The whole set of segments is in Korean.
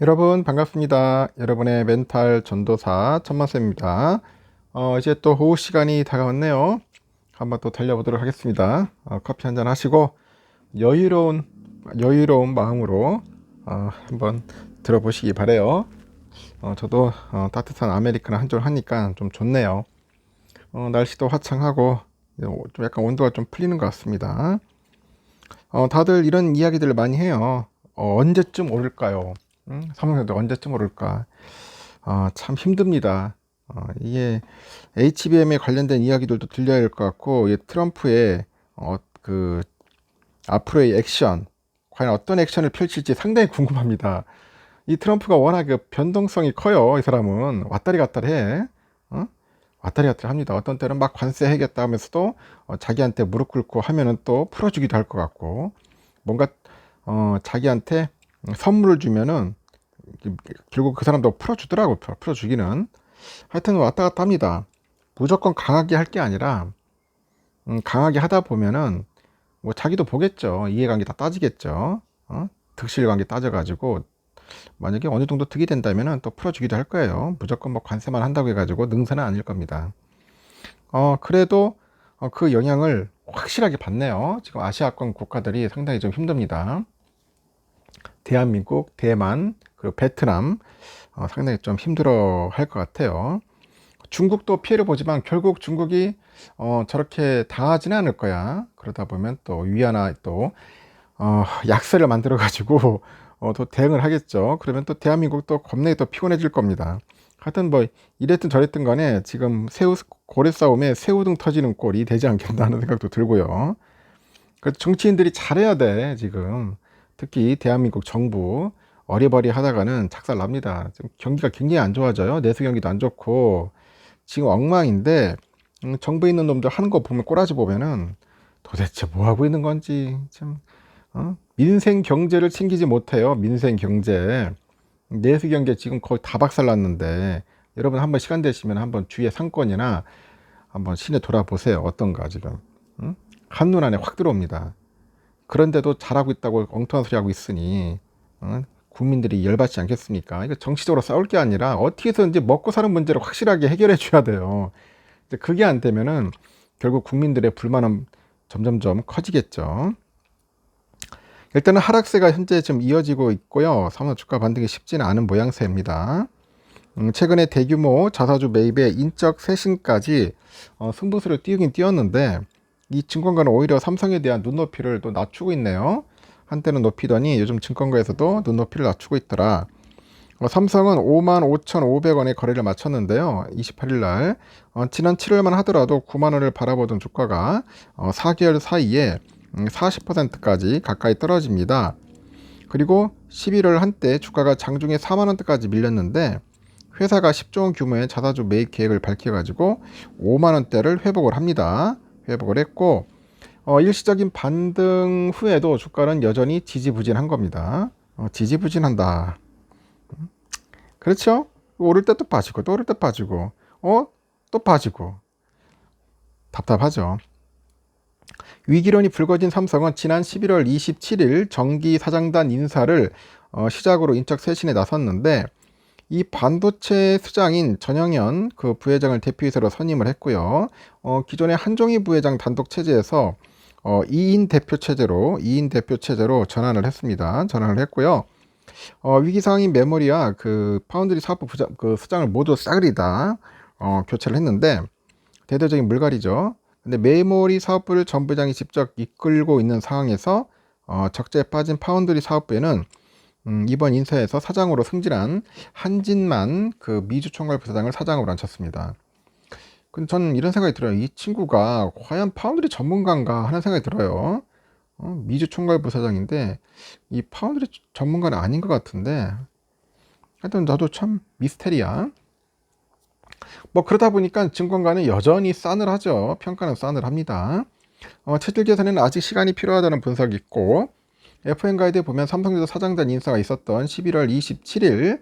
여러분 반갑습니다. 여러분의 멘탈 전도사 천만쌤입니다. 이제 또 오후 시간이 다가왔네요. 한번 또 달려보도록 하겠습니다. 커피 한잔 하시고 여유로운 마음으로 한번 들어보시기 바래요. 저도 따뜻한 아메리카노 한 잔 하니까 좀 좋네요. 날씨도 화창하고 좀 약간 온도가 좀 풀리는 것 같습니다. 다들 이런 이야기들을 많이 해요. 언제쯤 오를까요? 삼성전자 언제쯤 오를까? 참 힘듭니다. 이게 HBM에 관련된 이야기들도 들려야 할 것 같고, 이 트럼프의 그 앞으로의 액션, 과연 어떤 액션을 펼칠지 상당히 궁금합니다. 이 트럼프가 워낙 그 변동성이 커요. 이 사람은 왔다리 갔다리 해. 왔다리 갔다리 합니다. 어떤 때는 막 관세 해겠다 하면서도 자기한테 무릎 꿇고 하면은 또 풀어주기도 할 것 같고, 뭔가 자기한테 선물을 주면은 결국 그 사람도 풀어주더라고. 풀어주기는. 하여튼 왔다 갔다 합니다. 무조건 강하게 할 게 아니라 강하게 하다 보면은 뭐 자기도 보겠죠. 이해관계 다 따지겠죠. 득실관계 따져가지고 만약에 어느 정도 득이 된다면은 또 풀어주기도 할 거예요. 무조건 뭐 관세만 한다고 해가지고 능사는 아닐 겁니다. 그래도 그 영향을 확실하게 받네요. 지금 아시아권 국가들이 상당히 좀 힘듭니다. 대한민국, 대만, 그리고 베트남 상당히 좀 힘들어 할 것 같아요. 중국도 피해를 보지만 결국 중국이 저렇게 당하지는 않을 거야. 그러다 보면 또 위안화 또 약세를 만들어 가지고 또 대응을 하겠죠. 그러면 또 대한민국도 겁나게 또 피곤해질 겁니다. 하여튼 뭐 이랬든 저랬든 간에 지금 고래 싸움에 새우등 터지는 꼴이 되지 않겠나 하는 생각도 들고요. 그래서 정치인들이 잘해야 돼 지금. 특히 대한민국 정부 어리버리 하다가는 작살 납니다. 지금 경기가 굉장히 안 좋아져요. 내수 경기도 안 좋고 지금 엉망인데 정부에 있는 놈들 하는 거 보면 꼬라지 보면은 도대체 뭐 하고 있는 건지 참 민생 경제를 챙기지 못해요. 민생 경제 내수 경제 지금 거의 다 박살났는데 여러분 한번 시간 되시면 한번 주위의 상권이나 한번 시내 돌아보세요. 어떤가 지금 한눈 안에 확 들어옵니다. 그런데도 잘하고 있다고 엉뚱한 소리 하고 있으니 국민들이 열받지 않겠습니까? 이거 정치적으로 싸울 게 아니라 어떻게 해서든지 먹고 사는 문제를 확실하게 해결해 줘야 돼요. 이제 그게 안 되면은 결국 국민들의 불만은 점점점 커지겠죠. 일단은 하락세가 현재 좀 이어지고 있고요. 사모펀드 주가 반등이 쉽지는 않은 모양새입니다. 최근에 대규모 자사주 매입에 인적 쇄신까지 승부수를 띄우긴 띄웠는데 이 증권가는 오히려 삼성에 대한 눈높이를 또 낮추고 있네요. 한때는 높이더니 요즘 증권가에서도 눈높이를 낮추고 있더라. 삼성은 55,500원에 거래를 마쳤는데요. 28일 날 지난 7월만 하더라도 9만 원을 바라보던 주가가 4개월 사이에 40%까지 가까이 떨어집니다. 그리고 11월 한때 주가가 장중에 4만 원대까지 밀렸는데 회사가 10조 원 규모의 자사주 매입 계획을 밝혀가지고 5만 원대를 회복을 합니다. 회복을 했고 일시적인 반등 후에도 주가는 여전히 지지부진한 겁니다. 지지부진한다. 그렇죠? 오를 때 또 빠지고 또 오를 때 빠지고 또 빠지고 답답하죠. 위기론이 불거진 삼성은 지난 11월 27일 정기 사장단 인사를 시작으로 인적 쇄신에 나섰는데 이 반도체 수장인 전영현 그 부회장을 대표이사로 선임을 했고요. 기존의 한종희 부회장 단독 체제에서 2인 대표 체제로 전환을 했습니다. 전환을 했고요. 위기 상황인 메모리와 그 파운드리 사업부 그 수장을 모두 싸그리 다 교체를 했는데 대대적인 물갈이죠. 근데 메모리 사업부를 전 부장이 직접 이끌고 있는 상황에서 적재에 빠진 파운드리 사업부에는 이번 인사에서 사장으로 승진한 한진만 그 미주 총괄 부사장을 사장으로 앉혔습니다. 근데 저는 이런 생각이 들어요. 이 친구가 과연 파운드리 전문가인가 하는 생각이 들어요. 미주 총괄 부사장인데 이 파운드리 전문가는 아닌 것 같은데 하여튼 나도 참 미스테리야. 뭐 그러다 보니까 증권가는 여전히 싸늘하죠. 평가는 싸늘합니다. 체질 개선에는 아직 시간이 필요하다는 분석이 있고 FM 가이드에 보면 삼성전자 사장단 인사가 있었던 11월 27일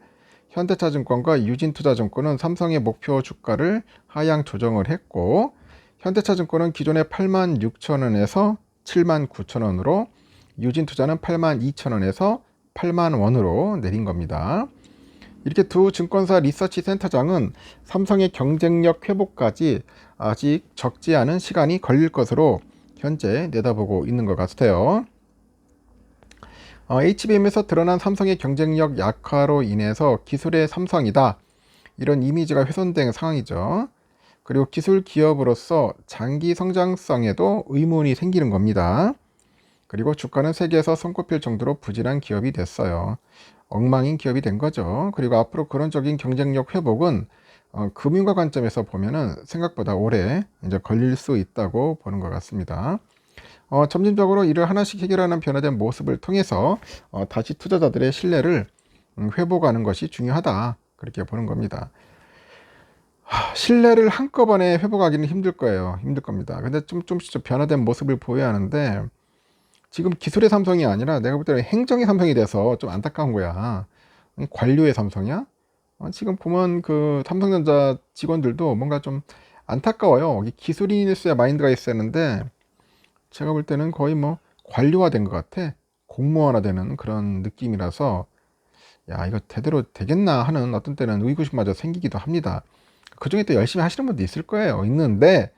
현대차증권과 유진투자증권은 삼성의 목표 주가를 하향 조정을 했고 현대차증권은 기존의 86,000원에서 79,000원으로 유진투자는 82,000원에서 8만 원으로 내린 겁니다. 이렇게 두 증권사 리서치 센터장은 삼성의 경쟁력 회복까지 아직 적지 않은 시간이 걸릴 것으로 현재 내다보고 있는 것 같아요. HBM에서 드러난 삼성의 경쟁력 약화로 인해서 기술의 삼성이다, 이런 이미지가 훼손된 상황이죠. 그리고 기술 기업으로서 장기 성장성에도 의문이 생기는 겁니다. 그리고 주가는 세계에서 손꼽힐 정도로 부진한 기업이 됐어요. 엉망인 기업이 된 거죠. 그리고 앞으로 그런적인 경쟁력 회복은 금융가 관점에서 보면은 생각보다 오래 이제 걸릴 수 있다고 보는 것 같습니다. 점진적으로 이를 하나씩 해결하는 변화된 모습을 통해서 다시 투자자들의 신뢰를 회복하는 것이 중요하다, 그렇게 보는 겁니다. 신뢰를 한꺼번에 회복하기는 힘들 거예요. 힘들 겁니다. 근데 조금씩 변화된 모습을 보여야 하는데, 지금 기술의 삼성이 아니라 내가 볼 때는 행정의 삼성이 돼서 좀 안타까운 거야. 관료의 삼성이야? 지금 보면 그 삼성전자 직원들도 뭔가 좀 안타까워요. 기술인일수야 마인드가 있어야 하는데, 제가 볼 때는 거의 뭐 관료화 된 것 같아. 공무원화 되는 그런 느낌이라서, 야, 이거 제대로 되겠나 하는 어떤 때는 의구심마저 생기기도 합니다. 그 중에 또 열심히 하시는 분도 있을 거예요. 있는데,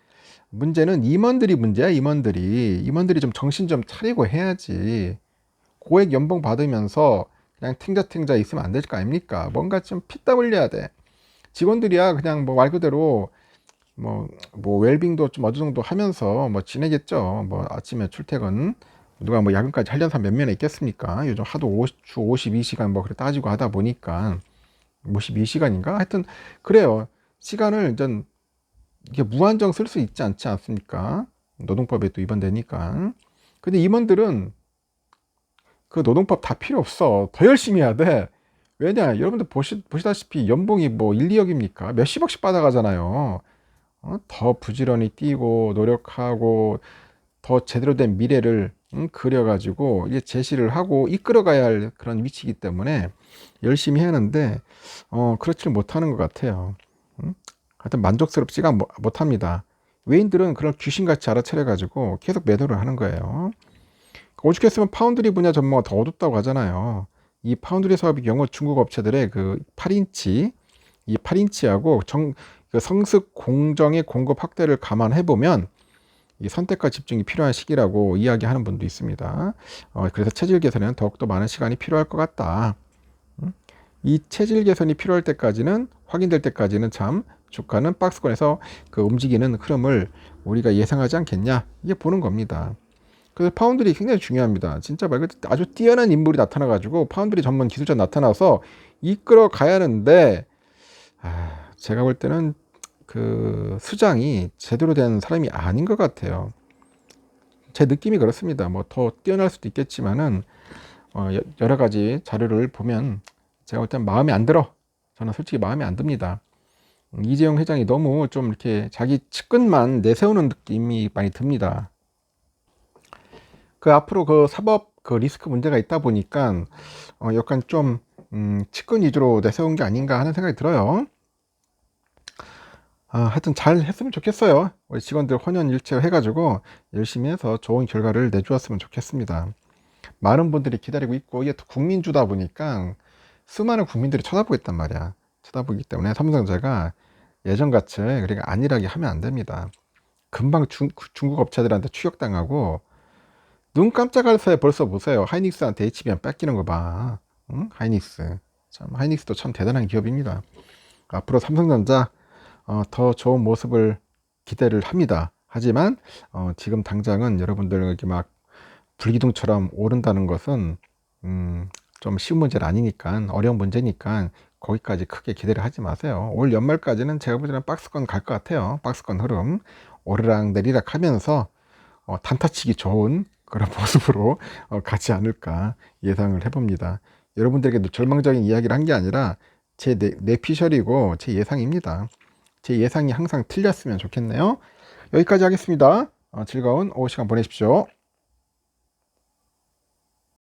문제는 임원들이 문제야. 임원들이 좀 정신 좀 차리고 해야지. 고액 연봉 받으면서 그냥 탱자탱자 있으면 안 될 거 아닙니까? 뭔가 좀 피땀 흘려야 돼. 직원들이야 그냥 뭐 말 그대로 뭐 웰빙도 좀 어느 정도 하면서 뭐 지내겠죠. 뭐 아침에 출퇴근, 누가 뭐 야근까지 하려는 사람 몇 명이나 있겠습니까? 요즘 하도 주 52시간 뭐 그래 따지고 하다 보니까 52시간인가? 하여튼 그래요. 시간을 전 이게 무한정 쓸 수 있지 않지 않습니까? 노동법에 또 위반되니까. 근데 임원들은 그 노동법 다 필요 없어. 더 열심히 해야 돼. 왜냐? 여러분들 보시다시피 연봉이 뭐 1, 2억입니까? 몇십억씩 받아가잖아요. 더 부지런히 뛰고 노력하고 더 제대로 된 미래를 그려가지고 이제 제시를 하고 이끌어가야 할 그런 위치이기 때문에 열심히 하는데 그렇지를 못하는 것 같아요. 하여튼 만족스럽지가 못합니다. 외인들은 그런 귀신같이 알아차려가지고 계속 매도를 하는 거예요. 오죽했으면 파운드리 분야 전망가 더 어둡다고 하잖아요. 이 파운드리 사업의 경우 중국 업체들의 그 8인치, 이 8인치하고 그 성숙 공정의 공급 확대를 감안해 보면 이 선택과 집중이 필요한 시기라고 이야기하는 분도 있습니다. 그래서 체질 개선에는 더욱더 많은 시간이 필요할 것 같다. 이 체질 개선이 필요할 때까지는, 확인될 때까지는 참 주가는 박스권에서 그 움직이는 흐름을 우리가 예상하지 않겠냐, 이게 보는 겁니다. 그래서 파운드리 굉장히 중요합니다. 진짜 말 그대로 아주 뛰어난 인물이 나타나가지고 파운드리 전문 기술자 나타나서 이끌어 가야 하는데, 제가 볼 때는 그 수장이 제대로 된 사람이 아닌 것 같아요. 제 느낌이 그렇습니다. 뭐 더 뛰어날 수도 있겠지만은 여러 가지 자료를 보면 제가 볼 땐 마음에 안 들어. 저는 솔직히 마음에 안 듭니다. 이재용 회장이 너무 좀 이렇게 자기 측근만 내세우는 느낌이 많이 듭니다. 그 앞으로 그 사법 그 리스크 문제가 있다 보니까 약간 좀 측근 위주로 내세운 게 아닌가 하는 생각이 들어요. 하여튼 잘 했으면 좋겠어요. 우리 직원들 혼연일체 해가지고 열심히 해서 좋은 결과를 내주었으면 좋겠습니다. 많은 분들이 기다리고 있고, 이게 또 국민주다 보니까 수많은 국민들이 쳐다보고 있단 말이야. 쳐다보기 때문에 삼성전자가 예전같이 그러니까 안일하게 하면 안 됩니다. 금방 중국 업체들한테 추격당하고, 눈 깜짝할 새에 벌써 보세요. 하이닉스한테 HBM 뺏기는 거 봐. 응? 하이닉스. 참, 하이닉스도 참 대단한 기업입니다. 앞으로 삼성전자 더 좋은 모습을 기대를 합니다. 하지만 지금 당장은 여러분들 이렇게 막 불기둥처럼 오른다는 것은 좀 쉬운 문제는 아니니까, 어려운 문제니까 거기까지 크게 기대를 하지 마세요. 올 연말까지는 제가 볼 때는 박스권 갈 것 같아요. 박스권 흐름 오르락 내리락 하면서 단타치기 좋은 그런 모습으로 가지 않을까 예상을 해봅니다. 여러분들에게 절망적인 이야기를 한 게 아니라 제 내피셜이고 제 예상입니다. 제 예상이 항상 틀렸으면 좋겠네요. 여기까지 하겠습니다. 즐거운 오후 시간 보내십시오.